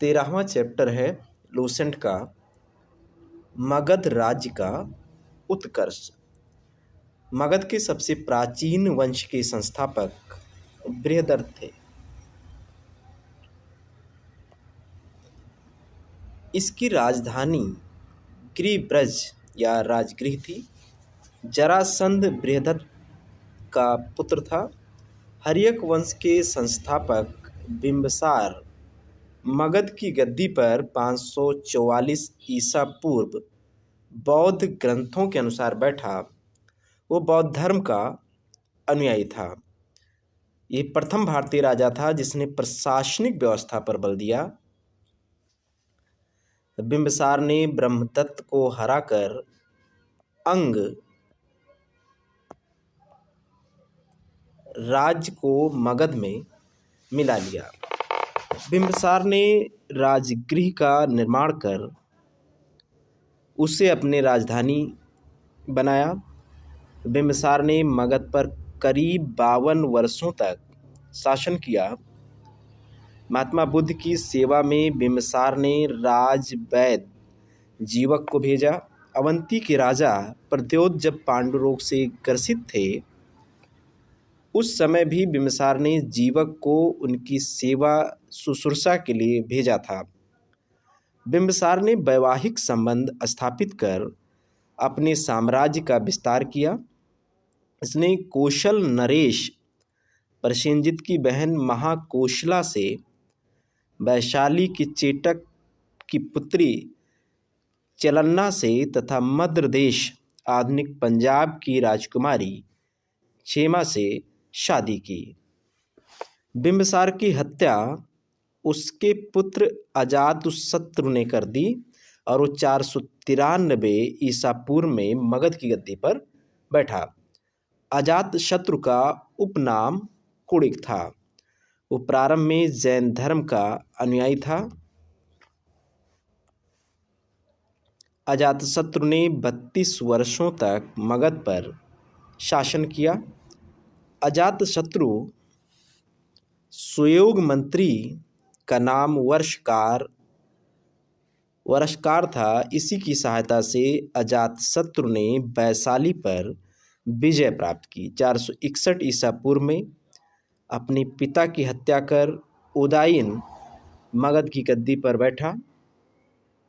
13वां chapter है Lucent का मगध राज्य का उत्कर्ष। मगध के सबसे प्राचीन वंश के संस्थापक बृहदर्थ थे। इसकी राजधानी गिरिब्रज या राजगृह थी। जरासंध बृहदर्थ का पुत्र था। हर्यक वंश के संस्थापक बिंबिसार मगध की गद्दी पर 544 ईसा पूर्व बौद्ध ग्रंथों के अनुसार बैठा। वो बौद्ध धर्म का अनुयायी था। ये प्रथम भारतीय राजा था जिसने प्रशासनिक व्यवस्था पर बल दिया। बिंबिसार ने ब्रह्मदत्त को हराकर अंग राज्य को मगध में मिला लिया। बिंबिसार ने राजगृह का निर्माण कर उसे अपनी राजधानी बनाया। बिंबिसार ने मगध पर करीब 52 वर्षों तक शासन किया। महात्मा बुद्ध की सेवा में बिंबिसार ने राजवैद्य जीवक को भेजा। अवंती के राजा प्रद्योत जब पांडु रोग से ग्रसित थे उस समय भी बिंबिसार ने जीवक को उनकी सेवा शुश्रूषा के लिए भेजा था। बिंबिसार ने वैवाहिक संबंध स्थापित कर अपने साम्राज्य का विस्तार किया। इसने कौशल नरेश प्रसेनजित की बहन महाकोशला से वैशाली की चेटक की पुत्री चलन्ना से तथा मध्य देश आधुनिक पंजाब की राजकुमारी क्षेमा से शादी की। बिंबिसार की हत्या उसके पुत्र अजातशत्रु ने कर दी और वो 493 ईसा पूर्व में मगध की गद्दी पर बैठा। अजातशत्रु का उपनाम कुणिक था। वो प्रारंभ में जैन धर्म का अनुयायी था। अजातशत्रु ने 32 वर्षों तक मगध पर शासन किया। अजातशत्रु सुयोग मंत्री का नाम वर्षकार था। इसी की सहायता से अजातशत्रु ने वैशाली पर विजय प्राप्त की। 461 ईसा पूर्व में अपने पिता की हत्या कर उदयन मगध की गद्दी पर बैठा।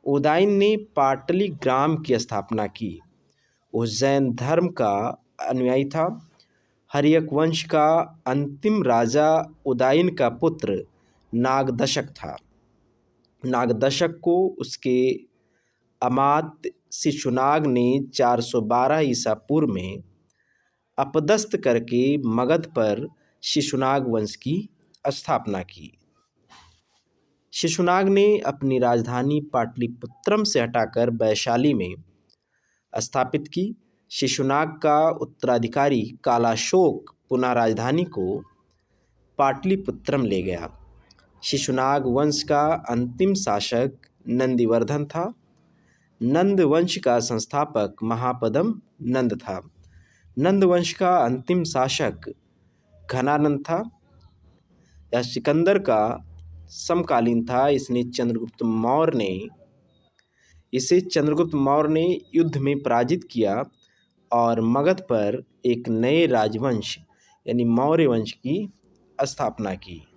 उदयन ने पाटली ग्राम की स्थापना की। वो जैन धर्म का अनुयायी था। हर्यक वंश का अंतिम राजा उदयन का पुत्र नागदशक था। नागदशक को उसके अमात्य शिशुनाग ने 412 ईसा पूर्व में अपदस्थ करके मगध पर शिशुनाग वंश की स्थापना की। शिशुनाग ने अपनी राजधानी पाटलिपुत्रम से हटाकर वैशाली में स्थापित की। शिशुनाग का उत्तराधिकारी कालाशोक पुनः राजधानी को पाटलिपुत्रम ले गया। शिशुनाग वंश का अंतिम शासक नंदिवर्धन था। नंद वंश का संस्थापक महापद्म नंद था। नंद वंश का अंतिम शासक घनानंद था। यह सिकंदर का समकालीन था। इसे चंद्रगुप्त मौर्य ने युद्ध में पराजित किया और मगध पर एक नए राजवंश यानी मौर्य वंश की स्थापना की।